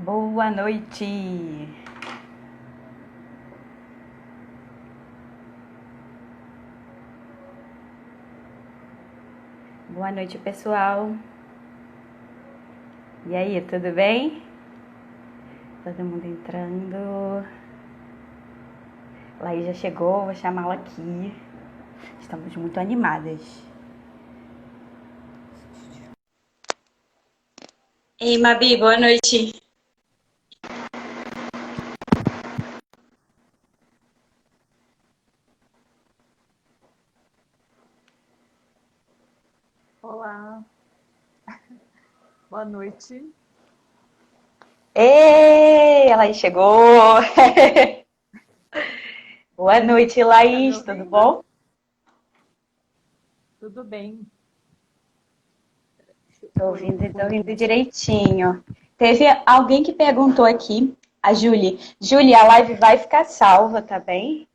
Boa noite! Boa noite, pessoal! E aí, tudo bem? Todo mundo entrando. Laís já chegou, vou chamá-la aqui. Estamos muito animadas. Ei, Mabi, boa noite! Olá, boa noite. Ei, a Laís chegou! Boa noite, Tá me Laís, tudo ouvindo? bom? Tudo bem. Deixa eu Tô pôr o fone aqui ouvindo no seu. direitinho. Teve alguém que perguntou aqui, a Julie. Julie, a live vai ficar salva, tá bem?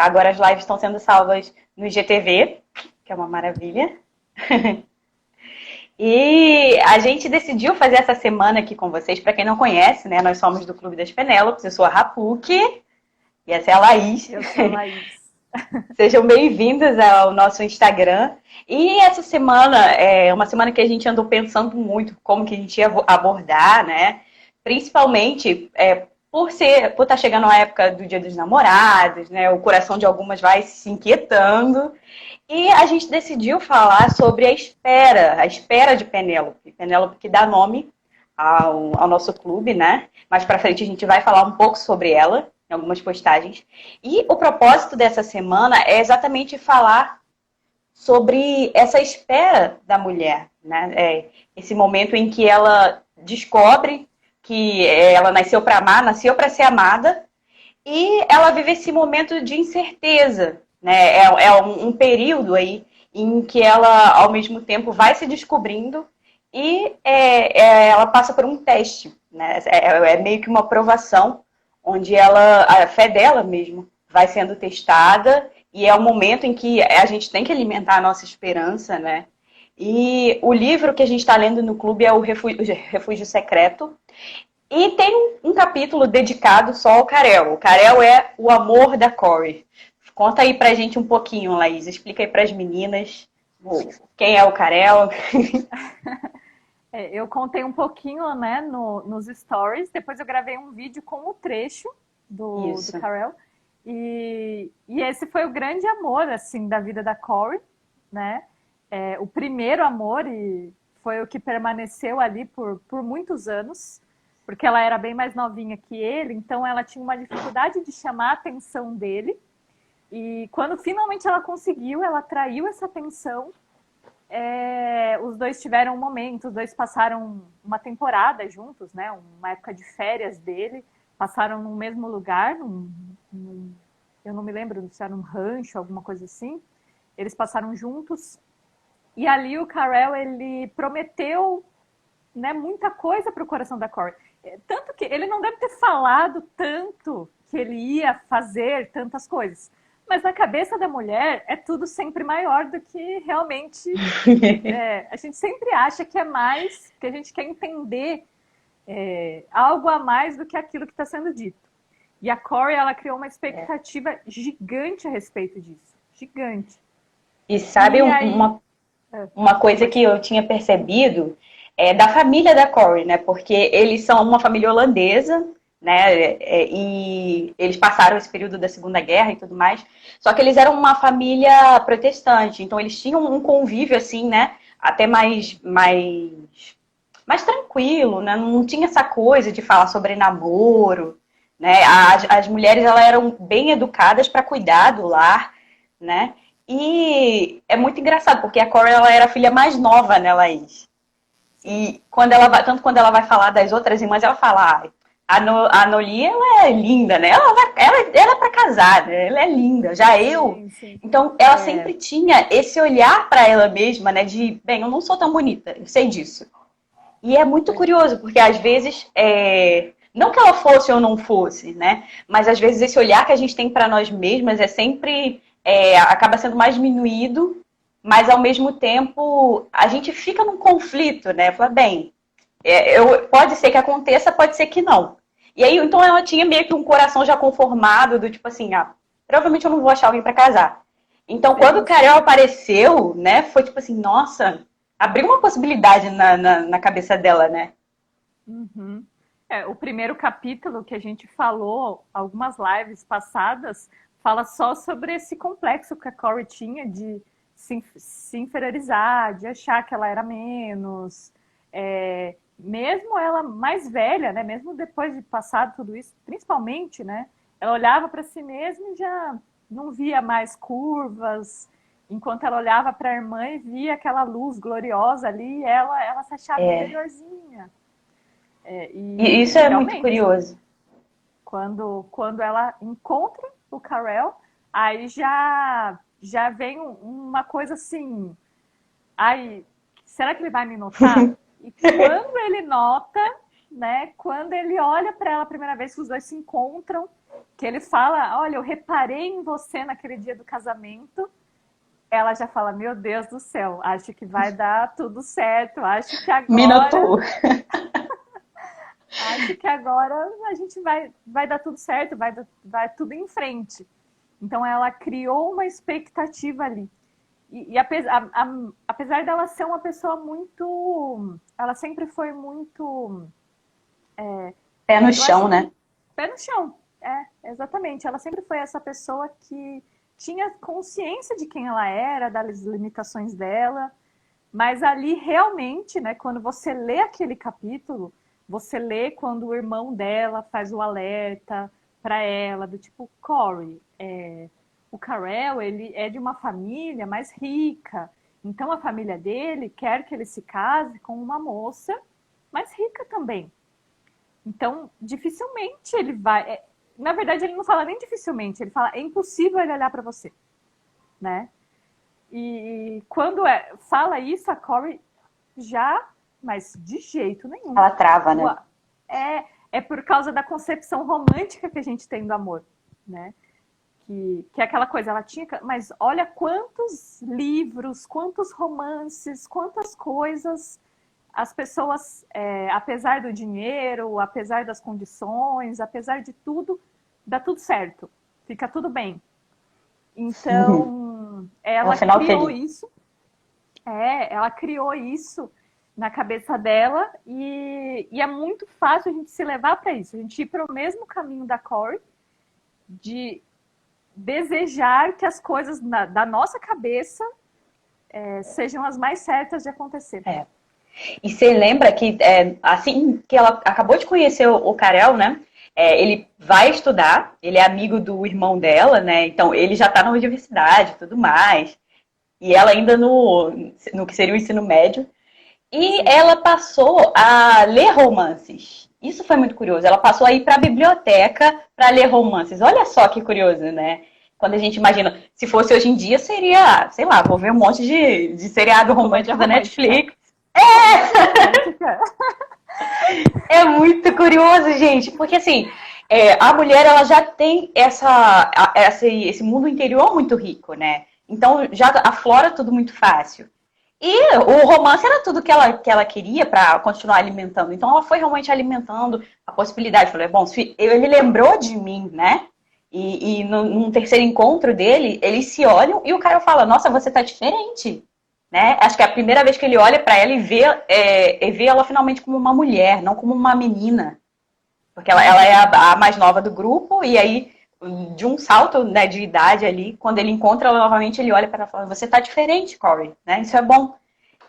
Agora as lives estão sendo salvas no IGTV, que é uma maravilha. E a gente decidiu fazer essa semana aqui com vocês. Para quem não conhece, né? Nós somos do Clube das Penélopes. Eu sou a Rapuque e essa é a Laís. Eu sou a Laís. Sejam bem-vindos ao nosso Instagram. E essa semana é uma semana que a gente andou pensando muito como que a gente ia abordar, né? Principalmente por estar chegando a época do Dia dos Namorados, né? O coração de algumas vai se inquietando. E a gente decidiu falar sobre a espera de Penélope. Penélope que dá nome ao nosso clube, né? Mais pra frente a gente vai falar um pouco sobre ela em algumas postagens. E o propósito dessa semana é exatamente falar sobre essa espera da mulher, né? Esse momento em que ela descobre que ela nasceu para amar, nasceu para ser amada, e ela vive esse momento de incerteza, né? Um período aí em que ela, ao mesmo tempo, vai se descobrindo e ela passa por um teste, né? É meio que uma provação, onde a fé dela mesmo vai sendo testada e é um momento em que a gente tem que alimentar a nossa esperança, né? E o livro que a gente está lendo no clube é o Refúgio Secreto, e tem um capítulo dedicado só ao Karel. O Karel é o amor da Corey. Conta aí pra gente um pouquinho, Laís. Explica aí pras meninas quem é o Karel. Eu contei um pouquinho, né, nos stories. Depois eu gravei um vídeo com o trecho do Isso. Carell. E esse foi o grande amor, assim, da vida da Corey, né? O primeiro amor e foi o que permaneceu ali por muitos anos, porque ela era bem mais novinha que ele, então ela tinha uma dificuldade de chamar a atenção dele. E quando finalmente ela conseguiu, ela atraiu essa atenção. Os dois tiveram um momento, os dois passaram uma temporada juntos, né? Uma época de férias dele, passaram no mesmo lugar, eu não me lembro se era um rancho, alguma coisa assim. Eles passaram juntos e ali o Carell ele prometeu, né, muita coisa para o coração da Corey. Tanto que ele não deve ter falado tanto que ele ia fazer tantas coisas. Mas na cabeça da mulher é tudo sempre maior do que realmente a gente sempre acha que é mais, que a gente quer entender algo a mais do que aquilo que está sendo dito. E a Corey, ela criou uma expectativa gigante a respeito disso. Gigante. E sabe E aí... uma coisa Pode que falar. eu tinha percebido é da família da Corey, né? Porque eles são uma família holandesa, né? E eles passaram esse período da Segunda Guerra e tudo mais. Só que eles eram uma família protestante, então eles tinham um convívio assim, né? Até mais tranquilo, né? Não tinha essa coisa de falar sobre namoro, né? As mulheres elas eram bem educadas para cuidar do lar, né? E é muito engraçado, porque a Corey ela era a filha mais nova, né, Laís? Sim. E quando ela vai, tanto quando ela vai falar das outras irmãs, ela fala, a Noli, ela é linda, né? Ela é pra casar, né? Ela é linda. Já eu, Sim, sim. então ela sempre tinha esse olhar para ela mesma, né? De, bem, eu não sou tão bonita, eu sei disso. E é muito curioso, porque às vezes, não que ela fosse ou não fosse, né? Mas às vezes esse olhar que a gente tem para nós mesmas é sempre acaba sendo mais diminuído, mas ao mesmo tempo a gente fica num conflito, né? Fala, bem, Pode ser que aconteça, pode ser que não. E aí, então ela tinha meio que um coração já conformado, do tipo assim, provavelmente eu não vou achar alguém pra casar. Então, quando o Karel apareceu, né, foi tipo assim, nossa, abriu uma possibilidade na cabeça dela, né? Uhum. O primeiro capítulo que a gente falou, algumas lives passadas, fala só sobre esse complexo que a Corey tinha de se inferiorizar, de achar que ela era menos. Mesmo ela mais velha, né, mesmo depois de passar tudo isso, principalmente, né, ela olhava para si mesma e já não via mais curvas, enquanto ela olhava para a irmã e via aquela luz gloriosa ali, ela se achava melhorzinha. E isso é muito curioso. Quando ela encontra o Karel, aí já vem uma coisa assim, ai, será que ele vai me notar? E quando ele nota, né, quando ele olha para ela a primeira vez que os dois se encontram, que ele fala, olha, eu reparei em você naquele dia do casamento, ela já fala, meu Deus do céu, acho que vai dar tudo certo, acho que agora... Me notou. Acho que agora a gente vai dar tudo certo, vai tudo em frente. Então ela criou uma expectativa ali. E apesar dela ser uma pessoa muito... Ela sempre foi muito... Pé no chão, né? Pé no chão, exatamente. Ela sempre foi essa pessoa que tinha consciência de quem ela era, das limitações dela. Mas ali realmente, né, quando você lê aquele capítulo, você lê quando o irmão dela faz o alerta para ela, do tipo, Corey, o Karel, ele é de uma família mais rica, então a família dele quer que ele se case com uma moça mais rica também. Então, dificilmente ele vai... na verdade, ele não fala nem dificilmente, ele fala, é impossível ele olhar para você, né? E quando fala isso, a Corey já, mas de jeito nenhum. Ela trava, né? É por causa da concepção romântica que a gente tem do amor, né? Que é aquela coisa, ela tinha... Mas olha quantos livros, quantos romances, quantas coisas as pessoas, apesar do dinheiro, apesar das condições, apesar de tudo, dá tudo certo. Fica tudo bem. Então, ela criou isso. Ela criou isso na cabeça dela e é muito fácil a gente se levar para isso. A gente ir para o mesmo caminho da Corey, de desejar que as coisas da nossa cabeça sejam as mais certas de acontecer. E você lembra que assim que ela acabou de conhecer o Karel, né? Ele vai estudar, ele é amigo do irmão dela, né? Então ele já tá na universidade e tudo mais. E ela ainda no que seria o ensino médio. E ela passou a ler romances. Isso foi muito curioso. Ela passou a ir para a biblioteca para ler romances. Olha só que curioso, né? Quando a gente imagina, se fosse hoje em dia, seria, sei lá, vou ver um monte de seriado romântico da Netflix. É muito curioso, gente, porque assim, a mulher ela já tem esse mundo interior muito rico, né? Então já aflora tudo muito fácil. E o romance era tudo que ela queria para continuar alimentando. Então ela foi realmente alimentando a possibilidade. Falei, bom, ele lembrou de mim, né? E num terceiro encontro dele, eles se olham e o cara fala, nossa, você tá diferente. Né? Acho que é a primeira vez que ele olha para ela e vê ela finalmente como uma mulher, não como uma menina. Porque ela é a mais nova do grupo, e aí, de um salto, né, de idade ali, quando ele encontra ela novamente, ele olha para ela e fala, você tá diferente, Corey, né? Isso é bom.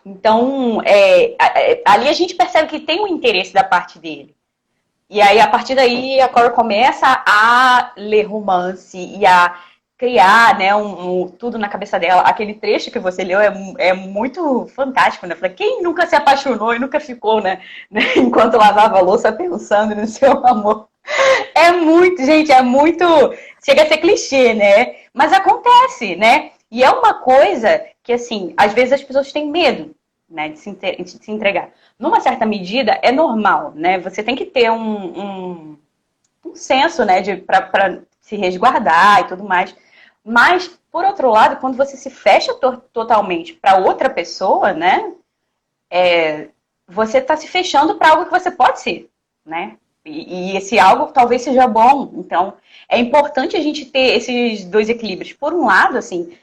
Então, ali a gente percebe que tem um interesse da parte dele. E aí, a partir daí, a Corey começa a ler romance e a criar, né, tudo na cabeça dela. Aquele trecho que você leu é muito fantástico, né? Falei, quem nunca se apaixonou e nunca ficou, né, enquanto lavava a louça pensando no seu amor? É muito, gente, chega a ser clichê, né? Mas acontece, né? E é uma coisa que, assim, às vezes as pessoas têm medo, né, de se entregar. Numa certa medida, é normal, né? Você tem que ter um senso, né, para se resguardar e tudo mais. Mas, por outro lado, quando você se fecha totalmente para outra pessoa, né? você está se fechando para algo que você pode ser, né? E esse algo talvez seja bom. Então, é importante a gente ter esses dois equilíbrios. Por um lado, assim,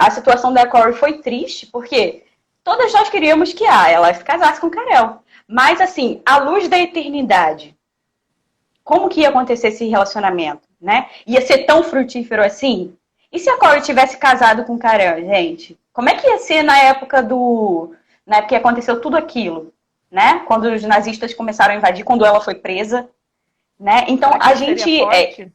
a situação da Corey foi triste, porque todas nós queríamos que ela se casasse com o Karel. Mas, assim, à luz da eternidade, como que ia acontecer esse relacionamento, né? Ia ser tão frutífero assim? E se a Corey tivesse casado com o Karel, gente? Como é que ia ser na época na época que aconteceu tudo aquilo, né? Quando os nazistas começaram a invadir, quando ela foi presa, né? Então Será que a ele seria gente forte?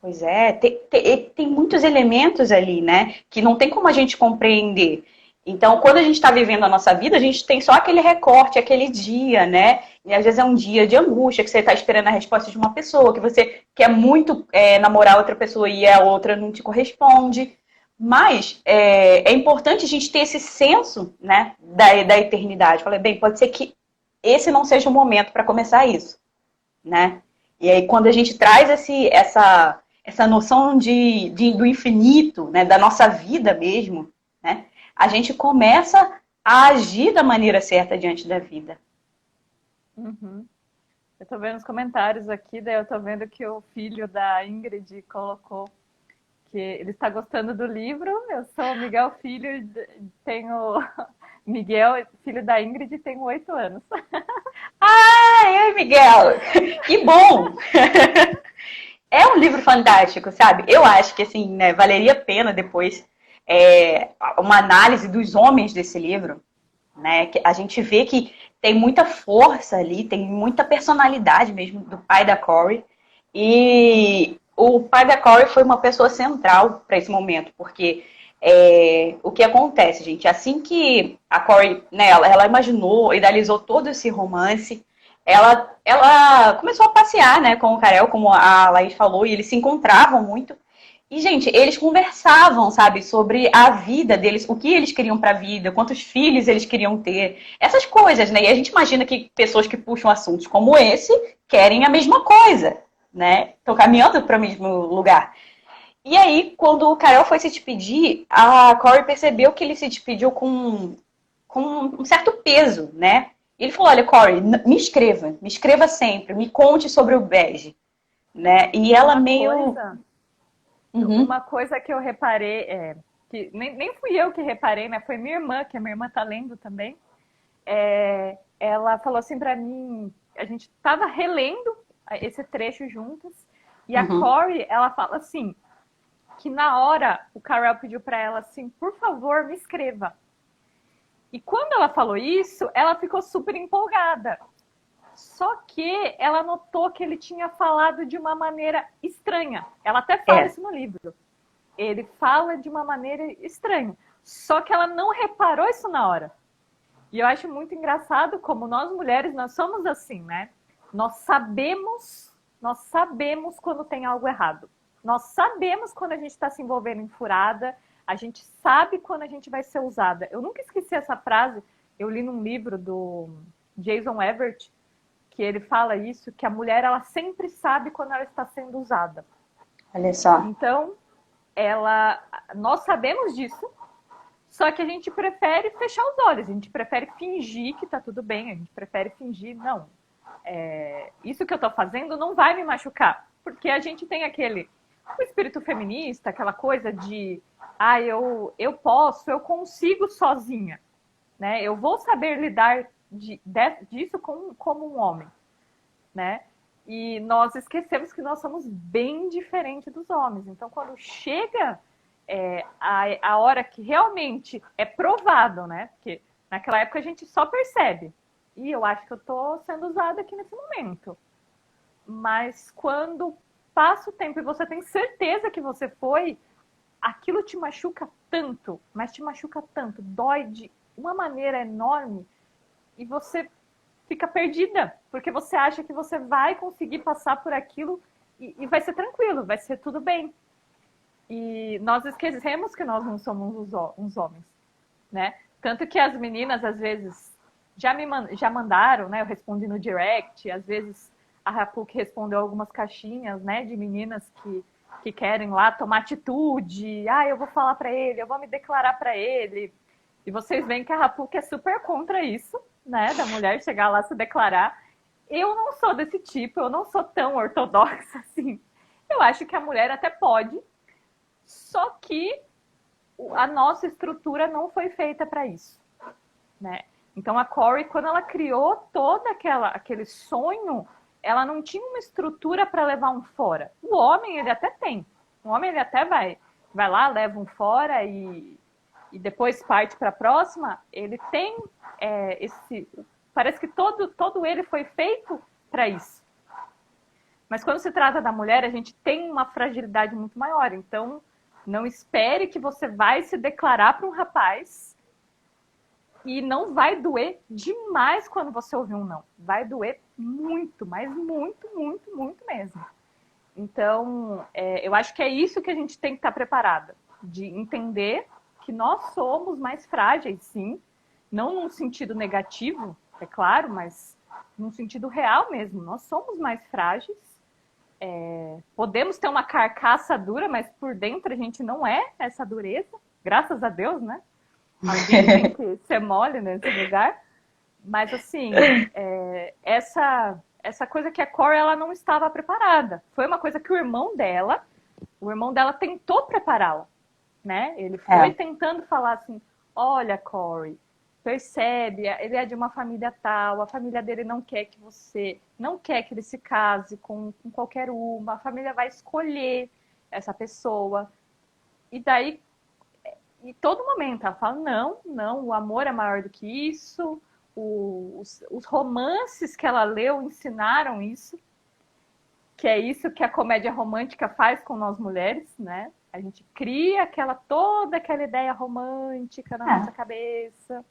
pois é, tem muitos elementos ali, né? Que não tem como a gente compreender. Então, quando a gente está vivendo a nossa vida, a gente tem só aquele recorte, aquele dia, né? E às vezes é um dia de angústia, que você está esperando a resposta de uma pessoa, que você quer muito namorar outra pessoa e a outra não te corresponde. Mas é importante a gente ter esse senso, né, da eternidade. Falei, bem, pode ser que esse não seja o momento para começar isso, né? E aí, quando a gente traz essa noção do infinito, né, da nossa vida mesmo, né, a gente começa a agir da maneira certa diante da vida. Uhum. Eu tô vendo os comentários aqui, daí eu tô vendo que o filho da Ingrid colocou que ele está gostando do livro. Eu sou o Miguel Filho, tenho Miguel, filho da Ingrid, tenho 8 anos. Ah, Miguel! Que bom! É um livro fantástico, sabe? Eu acho que, assim, né, valeria a pena depois uma análise dos homens desse livro, né? Que a gente vê que tem muita força ali, tem muita personalidade mesmo do pai da Corey. E o pai da Corey foi uma pessoa central para esse momento, porque o que acontece, gente? Assim que a Corey, né, ela imaginou, idealizou todo esse romance, ela começou a passear, né, com o Karel, como a Laís falou, e eles se encontravam muito. E, gente, eles conversavam, sabe, sobre a vida deles, o que eles queriam para a vida, quantos filhos eles queriam ter, essas coisas, né? E a gente imagina que pessoas que puxam assuntos como esse querem a mesma coisa, né? Estão caminhando para o mesmo lugar. E aí, quando o Karel foi se despedir, a Corey percebeu que ele se despediu com um certo peso, né? E ele falou, olha, Corey, me escreva sempre, me conte sobre o bege, né? E ela Uma meio... coisa, Uhum, uma coisa que eu reparei, que nem fui eu que reparei, né? Foi minha irmã, que a minha irmã tá lendo também. Ela falou assim para mim, a gente estava relendo esse trecho juntas, e a uhum. Corey, ela fala assim, que na hora o Carell pediu para ela assim, por favor, me escreva. E quando ela falou isso, ela ficou super empolgada. Só que ela notou que ele tinha falado de uma maneira estranha. Ela até fala É, isso no livro. Ele fala de uma maneira estranha. Só que ela não reparou isso na hora. E eu acho muito engraçado como nós mulheres, nós somos assim, né? Nós sabemos quando tem algo errado. Nós sabemos quando a gente está se envolvendo em furada, a gente sabe quando a gente vai ser usada. Eu nunca esqueci essa frase, eu li num livro do Jason Everett, que ele fala isso, que a mulher ela sempre sabe quando ela está sendo usada. olha só. Então, nós sabemos disso, só que a gente prefere fechar os olhos, a gente prefere fingir que tá tudo bem, a gente prefere fingir, não, isso que eu tô fazendo não vai me machucar, porque a gente tem o espírito feminista, aquela coisa de, eu posso, eu consigo sozinha, né? Eu vou saber lidar disso como um homem, né? E nós esquecemos que nós somos bem diferentes dos homens. Então, quando chega a hora que realmente é provado, né? Porque naquela época a gente só percebe. E eu acho que eu estou sendo usada aqui nesse momento. Mas quando passa o tempo e você tem certeza que você foi, aquilo te machuca tanto, mas te machuca tanto, dói de uma maneira enorme e você fica perdida, porque você acha que você vai conseguir passar por aquilo e vai ser tranquilo, vai ser tudo bem. E nós esquecemos que nós não somos uns homens, né? Tanto que as meninas, às vezes, já mandaram, né? Eu respondi no direct, às vezes a Rapuk respondeu algumas caixinhas, né? De meninas que querem lá tomar atitude. Eu vou falar para ele, eu vou me declarar para ele. E vocês veem que a Rapuk é super contra isso, né, da mulher chegar lá se declarar. Eu não sou desse tipo, eu não sou tão ortodoxa assim. Eu acho que a mulher até pode, só que a nossa estrutura não foi feita para isso, né? Então a Corey, quando ela criou todo aquele sonho, ela não tinha uma estrutura para levar um fora. O homem, ele até tem. O homem, ele até vai lá, leva um fora e depois parte para a próxima. Ele tem esse... Parece que todo ele foi feito para isso. Mas quando se trata da mulher, a gente tem uma fragilidade muito maior. Então, não espere que você vai se declarar para um rapaz e não vai doer demais quando você ouvir um não. Vai doer muito, mas muito, muito, muito mesmo. Então, eu acho que é isso que a gente tem que estar preparada. De entender que nós somos mais frágeis, sim. Não num sentido negativo, é claro, mas num sentido real mesmo. Nós somos mais frágeis. Podemos ter uma carcaça dura, mas por dentro a gente não é essa dureza. Graças a Deus, né? Alguém tem que ser mole nesse lugar. Mas, assim, essa coisa que a Corey, ela não estava preparada. Foi uma coisa que o irmão dela tentou prepará-la, né? Ele foi tentando falar assim, olha, Corey, percebe, ele é de uma família tal, a família dele não quer que ele se case com qualquer uma, a família vai escolher essa pessoa. E daí, em todo momento, ela fala, não, o amor é maior do que isso, os romances que ela leu ensinaram isso, que é isso que a comédia romântica faz com nós mulheres, né? A gente cria toda aquela ideia romântica na nossa cabeça,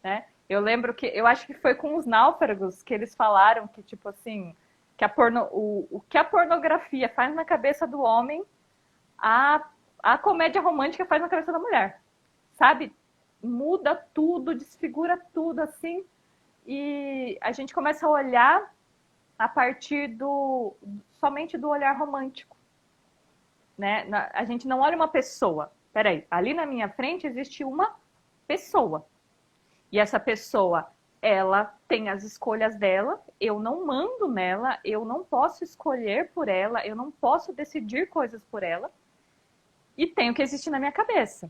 né? Eu acho que foi com os Náufragos que eles falaram que, tipo assim, que o que a pornografia faz na cabeça do homem, a comédia romântica faz na cabeça da mulher, sabe? Muda tudo, desfigura tudo, assim, e a gente começa a olhar a partir somente do olhar romântico, né? A gente não olha uma pessoa. Peraí, ali na minha frente existe uma pessoa. E essa pessoa, ela tem as escolhas dela, eu não mando nela, eu não posso escolher por ela, eu não posso decidir coisas por ela, e tem o que existe na minha cabeça.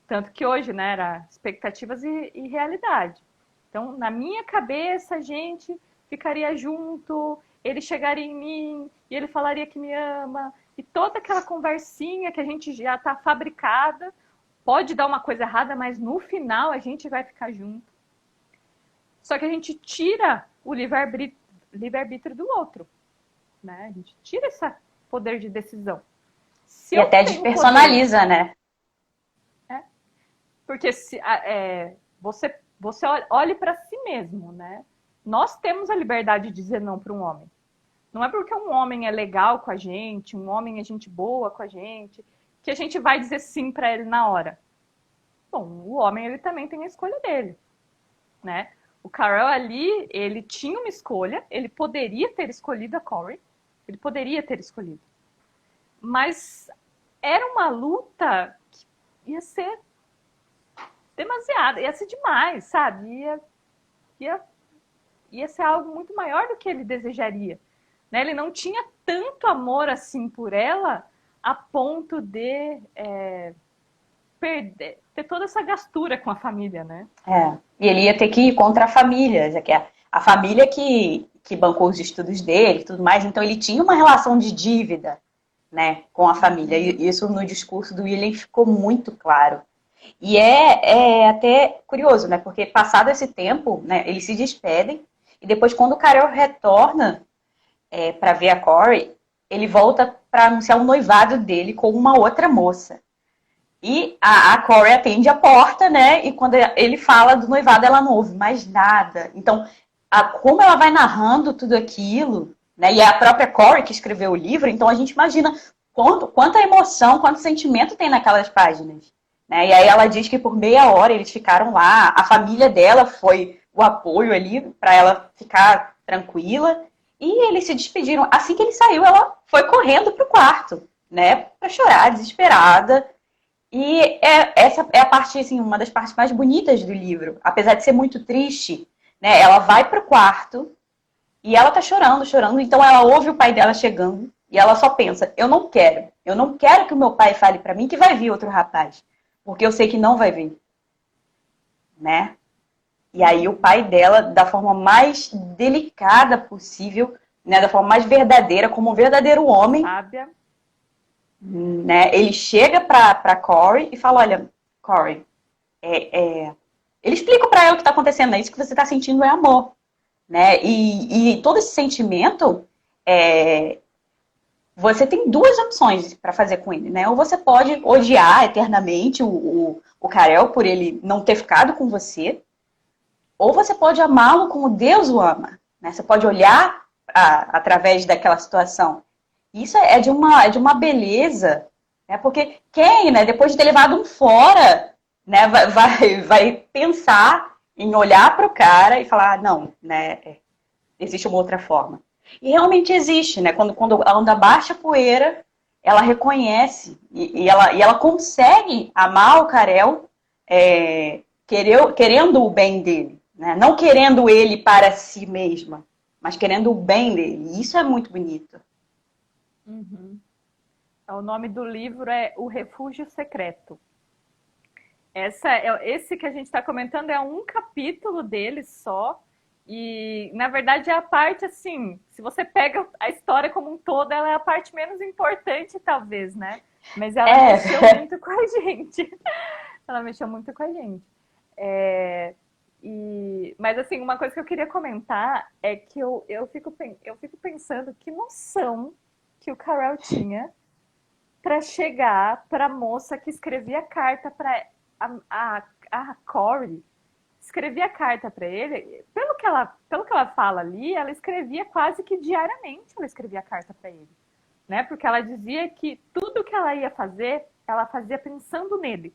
Tanto que hoje, né, era expectativas e realidade. Então, na minha cabeça, a gente ficaria junto, ele chegaria em mim, e ele falaria que me ama, e toda aquela conversinha que a gente já está fabricada, pode dar uma coisa errada, mas no final a gente vai ficar junto. Só que a gente tira o livre-arbítrio do outro, né? A gente tira esse poder de decisão. E até despersonaliza, poder, né? Porque você olhe para si mesmo, né? Nós temos a liberdade de dizer não para um homem. Não é porque um homem é legal com a gente, um homem é gente boa com a gente, que a gente vai dizer sim para ele na hora. Bom, o homem, ele também tem a escolha dele, né? O Carell ali, ele tinha uma escolha, ele poderia ter escolhido a Corey, ele poderia ter escolhido. Mas era uma luta que ia ser demasiado, ia ser demais, sabe? Ia ser algo muito maior do que ele desejaria. Né? Ele não tinha tanto amor assim por ela a ponto de ter toda essa gastura com a família, né? E ele ia ter que ir contra a família, já que a família que bancou os estudos dele e tudo mais, então ele tinha uma relação de dívida, né, com a família. E isso no discurso do William ficou muito claro. E é até curioso, né, porque passado esse tempo, né, eles se despedem, e depois quando o Carell retorna para ver a Corey, ele volta para anunciar o noivado dele com uma outra moça. E a Corey atende a porta, né? E quando ele fala do noivado, ela não ouve mais nada. Então, como ela vai narrando tudo aquilo, né? E é a própria Corey que escreveu o livro, então a gente imagina quanta emoção, quanto sentimento tem naquelas páginas. Né? E aí ela diz que por meia hora eles ficaram lá, a família dela foi o apoio ali para ela ficar tranquila. E eles se despediram. Assim que ele saiu, ela foi correndo pro quarto, né? Para chorar, desesperada. E essa é a parte, assim, uma das partes mais bonitas do livro. Apesar de ser muito triste, né? Ela vai pro quarto e ela tá chorando, chorando. Então ela ouve o pai dela chegando e ela só pensa, eu não quero que o meu pai fale pra mim que vai vir outro rapaz, porque eu sei que não vai vir, né? E aí o pai dela, da forma mais delicada possível, né, da forma mais verdadeira, como um verdadeiro homem, Sábia. né, ele chega pra Corey e fala, olha, Corey, ele explica pra ela o que tá acontecendo, é isso que você tá sentindo é amor, né? E todo esse sentimento, você tem duas opções pra fazer com ele, né? Ou você pode odiar eternamente o Karel por ele não ter ficado com você, ou você pode amá-lo como Deus o ama, né? Você pode olhar através daquela situação. Isso é de uma beleza, né? Porque quem, né, depois de ter levado um fora, né, vai pensar em olhar para o cara e falar, não, né, existe uma outra forma. E realmente existe, né? Quando a onda baixa a poeira, ela reconhece e ela consegue amar o Karel, querendo o bem dele, né? Não querendo ele para si mesma, mas querendo o bem dele. E isso é muito bonito. Uhum. O nome do livro é O Refúgio Secreto. Esse que a gente está comentando é um capítulo dele só. E, na verdade, é a parte, assim, se você pega a história como um todo, ela é a parte menos importante, talvez, né? Mas ela mexeu muito com a gente. Ela mexeu muito com a gente. Mas, assim, uma coisa que eu queria comentar é que eu fico pensando que noção que o Karel tinha para chegar para a moça que escrevia a carta para a Corey. Escrevia carta para ele, pelo que ela fala ali, ela escrevia quase que diariamente, ela escrevia carta para ele, né? Porque ela dizia que tudo que ela ia fazer, ela fazia pensando nele.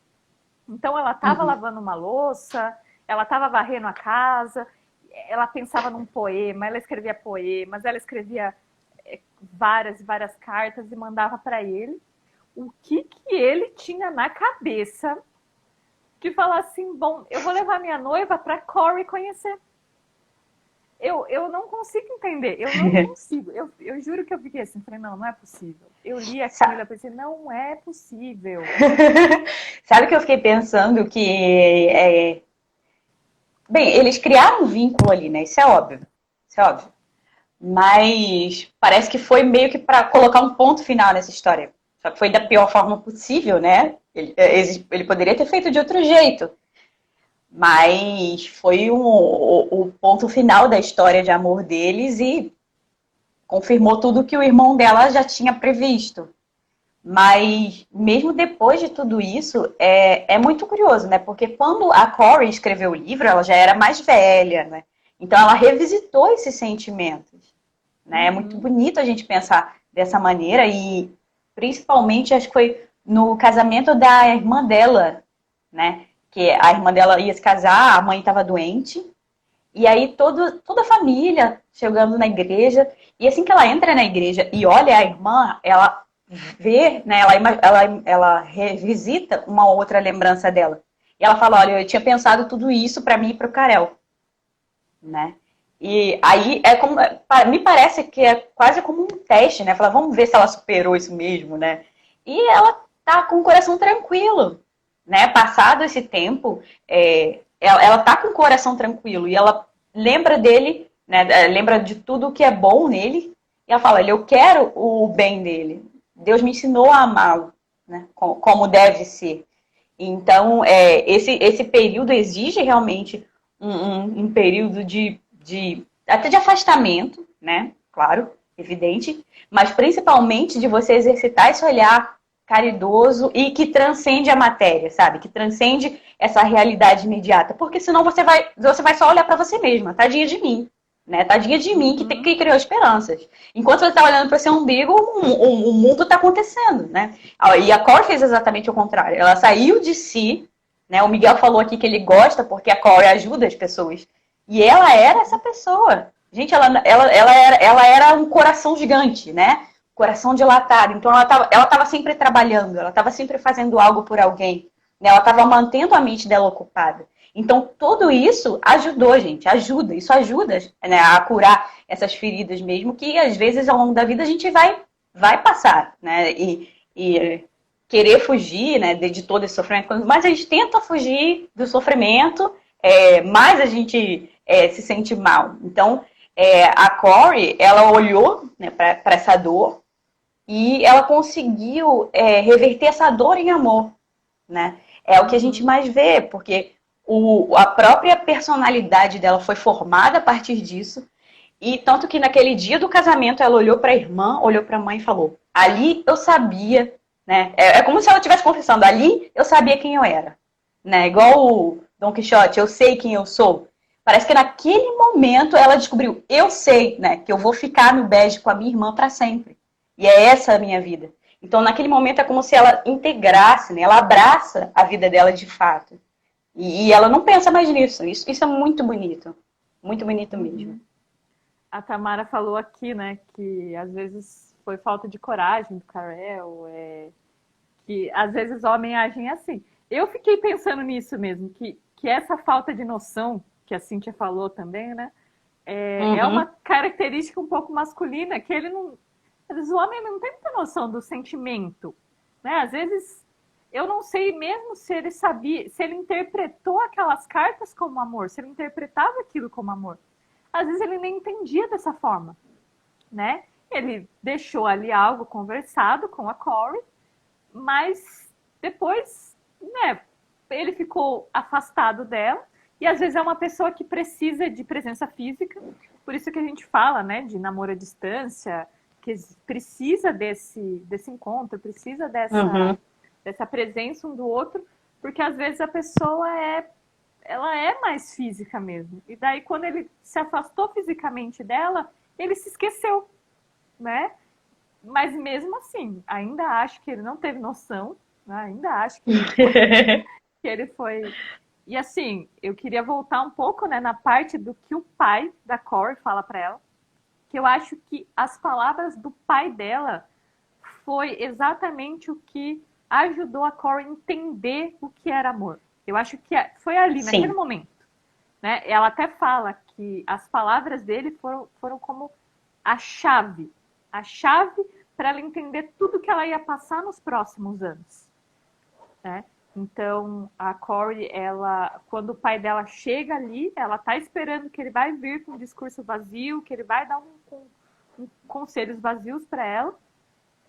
Então ela estava lavando uma louça, ela estava varrendo a casa, ela pensava num poema, ela escrevia poemas, ela escrevia várias cartas e mandava para ele. O que ele tinha na cabeça de falar assim, bom, eu vou levar minha noiva para Corey conhecer. Eu não consigo entender, eu não consigo. Eu juro que eu fiquei assim, falei, não é possível. Eu li aquilo e pensei, não é possível. Sabe o que eu fiquei pensando? Bem, eles criaram um vínculo ali, né? Isso é óbvio. Isso é óbvio. Mas parece que foi meio que para colocar um ponto final nessa história. Só que foi da pior forma possível, né? Ele poderia ter feito de outro jeito. Mas foi o ponto final da história de amor deles e confirmou tudo que o irmão dela já tinha previsto. Mas mesmo depois de tudo isso, é muito curioso, né? Porque quando a Corey escreveu o livro, ela já era mais velha, né? Então ela revisitou esses sentimentos, né? É muito bonito a gente pensar dessa maneira e principalmente acho que foi no casamento da irmã dela, né? Que a irmã dela ia se casar, a mãe estava doente, e aí toda a família chegando na igreja, e assim que ela entra na igreja e olha a irmã, ela vê, né? Ela revisita uma outra lembrança dela. E ela fala, olha, eu tinha pensado tudo isso para mim e para o Karel, né? E aí me parece que é quase como um teste, né? Fala, vamos ver se ela superou isso mesmo, né? E ela tá com o coração tranquilo, né? Passado esse tempo, ela tá com o coração tranquilo e ela lembra dele, né? Lembra de tudo que é bom nele e ela fala, eu quero o bem dele. Deus me ensinou a amá-lo, né? Como deve ser. Então, esse período exige realmente um período até de afastamento, né? Claro, evidente, mas principalmente de você exercitar esse olhar caridoso e que transcende a matéria, sabe? Que transcende essa realidade imediata, porque senão você vai só olhar para você mesma, tadinha de mim, né? Tadinha de mim que criou esperanças. Enquanto você está olhando para seu umbigo, o mundo está acontecendo, né? E a Cor fez exatamente o contrário. Ela saiu de si, né? O Miguel falou aqui que ele gosta porque a Cor ajuda as pessoas. E ela era essa pessoa. Gente, ela era um coração gigante, né? Coração dilatado. Então ela estava sempre trabalhando, ela estava sempre fazendo algo por alguém. Né? Ela estava mantendo a mente dela ocupada. Então, tudo isso ajudou, gente, ajuda. Isso ajuda, né, a curar essas feridas mesmo, que às vezes ao longo da vida a gente vai passar, né? E querer fugir, né, de todo esse sofrimento. Quanto mais a gente tenta fugir do sofrimento, mais a gente se sente mal. Então, a Corey, ela olhou, né, para essa dor e ela conseguiu reverter essa dor em amor, né? É o que a gente mais vê, porque a própria personalidade dela foi formada a partir disso. E tanto que naquele dia do casamento ela olhou para a irmã, olhou para a mãe e falou: ali eu sabia, né? É como se ela estivesse confessando: ali eu sabia quem eu era, né? Igual o Dom Quixote, eu sei quem eu sou. Parece que naquele momento ela descobriu: eu sei, né, que eu vou ficar no bege com a minha irmã para sempre. E é essa a minha vida. Então, naquele momento é como se ela integrasse, né? Ela abraça a vida dela de fato. E ela não pensa mais nisso. Isso é muito bonito. Muito bonito mesmo. A Tamara falou aqui, né, que às vezes foi falta de coragem do Carell, que às vezes homens agem assim. Eu fiquei pensando nisso mesmo, que essa falta de noção, que a Cíntia falou também, né, é uma característica um pouco masculina, que ele não... Às vezes o homem não tem muita noção do sentimento, né? Às vezes eu não sei mesmo se ele sabia, se ele interpretou aquelas cartas como amor, se ele interpretava aquilo como amor. Às vezes ele nem entendia dessa forma, né? Ele deixou ali algo conversado com a Corey, mas depois, né, ele ficou afastado dela, e às vezes é uma pessoa que precisa de presença física, por isso que a gente fala, né, de namoro à distância, que precisa desse encontro, precisa dessa presença um do outro, porque às vezes a pessoa ela é mais física mesmo. E daí, quando ele se afastou fisicamente dela, ele se esqueceu, né? Mas mesmo assim, ainda acho que ele não teve noção, né? Ainda acho que que ele foi... E assim, eu queria voltar um pouco, né, na parte do que o pai da Corey fala para ela, que eu acho que as palavras do pai dela foi exatamente o que ajudou a Corey a entender o que era amor. Eu acho que foi ali, Sim. naquele momento. Né? Ela até fala que as palavras dele foram como a chave para ela entender tudo que ela ia passar nos próximos anos. Né? Então, a Corey, quando o pai dela chega ali, ela tá esperando que ele vai vir com um discurso vazio, que ele vai dar conselhos vazios para ela,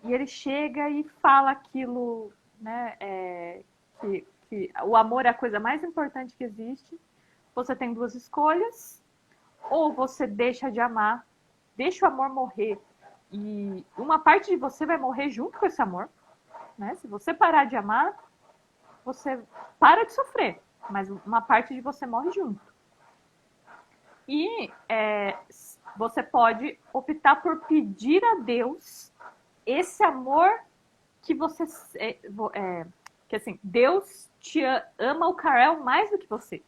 e ele chega e fala aquilo, né, que o amor é a coisa mais importante que existe. Você tem duas escolhas: ou você deixa de amar, deixa o amor morrer, e uma parte de você vai morrer junto com esse amor, né? Se você parar de amar, você para de sofrer, mas uma parte de você morre junto. E você pode optar por pedir a Deus esse amor que você... que assim, Deus ama o Carell mais do que você.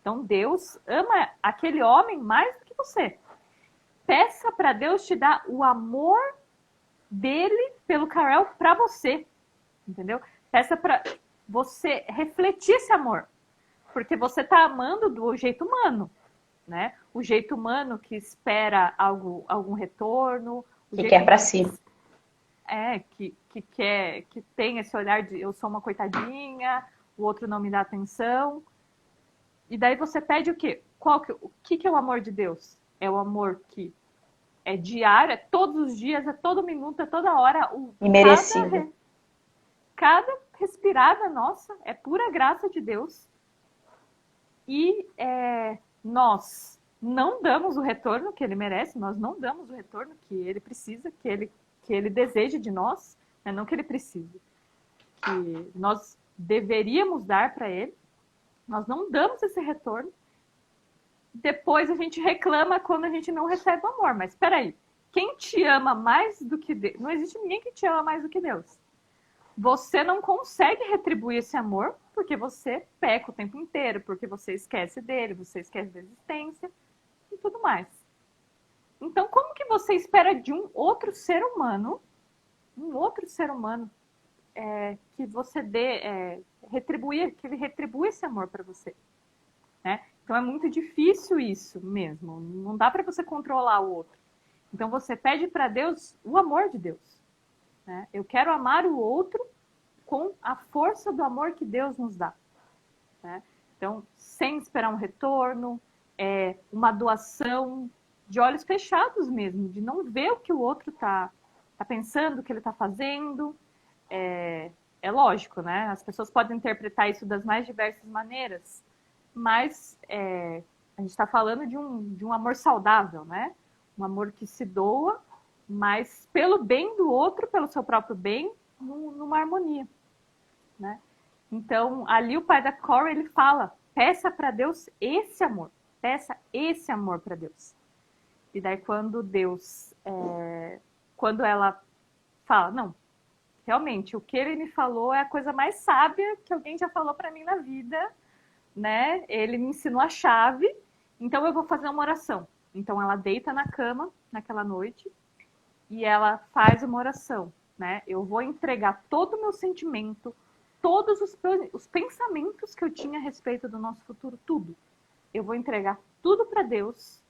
Então Deus ama aquele homem mais do que você. Peça para Deus te dar o amor dele pelo Carell para você. Entendeu? Peça para você refletir esse amor. Porque você está amando do jeito humano, né? O jeito humano que espera algum retorno. Que quer para si. Que quer, que tem esse olhar de eu sou uma coitadinha, o outro não me dá atenção. E daí você pede o quê? O que é o amor de Deus? É o amor que é diário, é todos os dias, é todo minuto, é toda hora. Imerecido. Cada respirada nossa é pura graça de Deus. E nós não damos o retorno que ele merece, nós não damos o retorno que ele precisa, que ele deseja de nós, né? Não que ele precise, que nós deveríamos dar para ele. Nós não damos esse retorno. Depois a gente reclama quando a gente não recebe o amor. Mas espera aí, quem te ama mais do que Deus? Não existe ninguém que te ama mais do que Deus. Você não consegue retribuir esse amor porque você peca o tempo inteiro, porque você esquece dele, você esquece da existência e tudo mais. Então, como que você espera de um outro ser humano que você que ele retribua esse amor para você? né? Então é muito difícil isso mesmo. Não dá para você controlar o outro. Então você pede para Deus o amor de Deus, né? Eu quero amar o outro com a força do amor que Deus nos dá, né? Então, sem esperar um retorno, uma doação de olhos fechados mesmo, de não ver o que o outro tá pensando, o que ele está fazendo. É lógico, né? As pessoas podem interpretar isso das mais diversas maneiras, mas a gente está falando de um amor saudável, né? Um amor que se doa, mas pelo bem do outro, pelo seu próprio bem, numa harmonia, né? Então, ali o pai da Corey, ele fala, peça para Deus esse amor. Peça esse amor para Deus. E daí quando ela fala, não, realmente, o que ele me falou é a coisa mais sábia que alguém já falou para mim na vida, né? Ele me ensinou a chave, então eu vou fazer uma oração. Então ela deita na cama naquela noite e ela faz uma oração, né? Eu vou entregar todo o meu sentimento, todos os pensamentos que eu tinha a respeito do nosso futuro, tudo. Eu vou entregar tudo para Deus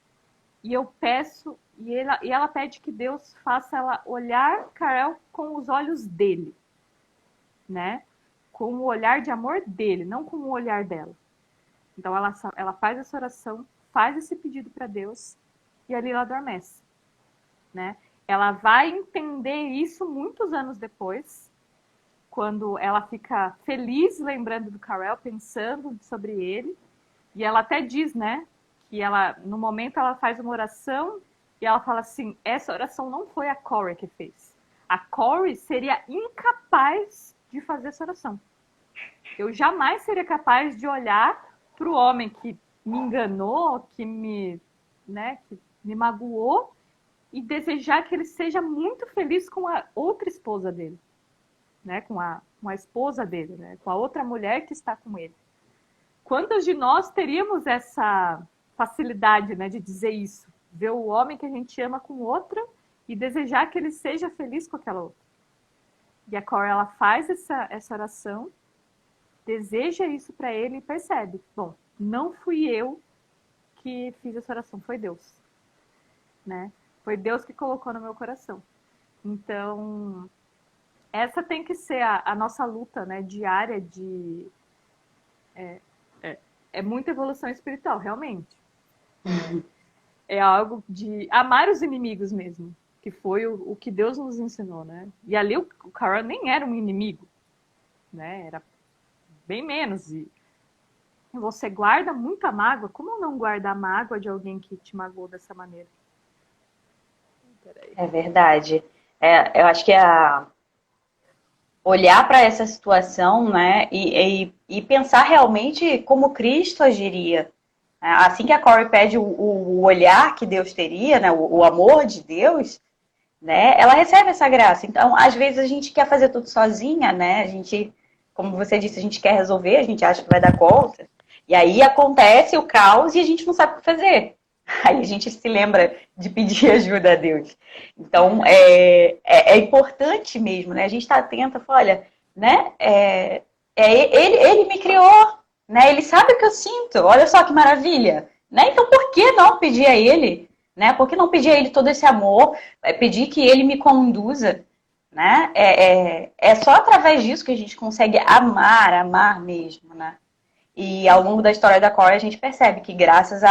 e eu peço, e ela pede que Deus faça ela olhar Carol com os olhos dele, né? Com o olhar de amor dele, não com o olhar dela. Então ela faz essa oração, faz esse pedido para Deus e ali ela adormece, né? Ela vai entender isso muitos anos depois, quando ela fica feliz lembrando do Carell, pensando sobre ele, e ela até diz, né, que no momento ela faz uma oração e ela fala assim, essa oração não foi a Corey que fez. A Corey seria incapaz de fazer essa oração. Eu jamais seria capaz de olhar para o homem que me enganou, que me magoou, e desejar que ele seja muito feliz com a outra esposa dele, né? Com a esposa dele, né? Com a outra mulher que está com ele. Quantos de nós teríamos essa facilidade, né, de dizer isso? Ver o homem que a gente ama com outra e desejar que ele seja feliz com aquela outra. E a Cora, ela faz essa oração, deseja isso para ele e percebe, bom, não fui eu que fiz essa oração, foi Deus, né? Foi Deus que colocou no meu coração. Então, essa tem que ser a nossa luta, né, diária de... É muita evolução espiritual, realmente. É algo de amar os inimigos mesmo, que foi o que Deus nos ensinou, né? E ali o Carol nem era um inimigo, né? Era bem menos. E você guarda muita mágoa. Como não guardar mágoa de alguém que te magoou dessa maneira? É verdade. Eu acho que olhar para essa situação, né, e pensar realmente como Cristo agiria. Assim que a Corey pede o olhar que Deus teria, né, o amor de Deus, né, ela recebe essa graça. Então, às vezes a gente quer fazer tudo sozinha, né? A gente, como você disse, a gente quer resolver, a gente acha que vai dar conta. E aí acontece o caos e a gente não sabe o que fazer. Aí a gente se lembra de pedir ajuda a Deus. Então, é importante mesmo, né? A gente está atento, fala, olha, né? Ele me criou, né? Ele sabe o que eu sinto. Olha só que maravilha, né? Então, por que não pedir a ele, né? Por que não pedir a ele todo esse amor? Pedir que ele me conduza, né? É só através disso que a gente consegue amar mesmo, né? E ao longo da história da Corey, a gente percebe que graças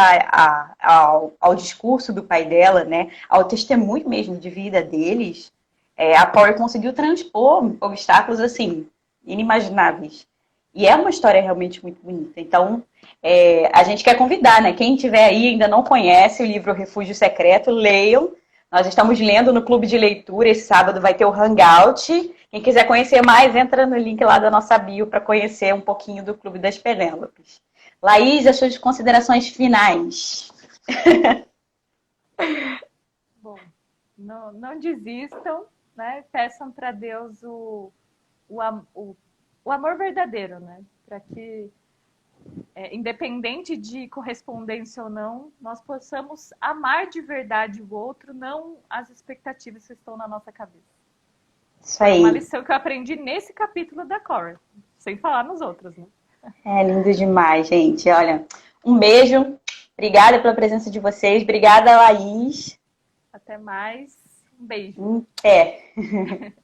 ao discurso do pai dela, né, ao testemunho mesmo de vida deles, a Corey conseguiu transpor obstáculos, assim, inimagináveis. E é uma história realmente muito bonita. Então, a gente quer convidar, né? Quem tiver aí e ainda não conhece o livro Refúgio Secreto, leiam. Nós estamos lendo no Clube de Leitura. Esse sábado vai ter o Hangout. Quem quiser conhecer mais, entra no link lá da nossa bio para conhecer um pouquinho do Clube das Penélopes. Laís, as suas considerações finais. Bom, não desistam, né? Peçam para Deus o amor verdadeiro, né? Para que, independente de correspondência ou não, nós possamos amar de verdade o outro, não as expectativas que estão na nossa cabeça. Isso aí. É uma lição que eu aprendi nesse capítulo da Cora, sem falar nos outros, né? É lindo demais, gente. Olha, Um beijo. Obrigada pela presença de vocês. Obrigada, Laís. Até mais. Um beijo. Até.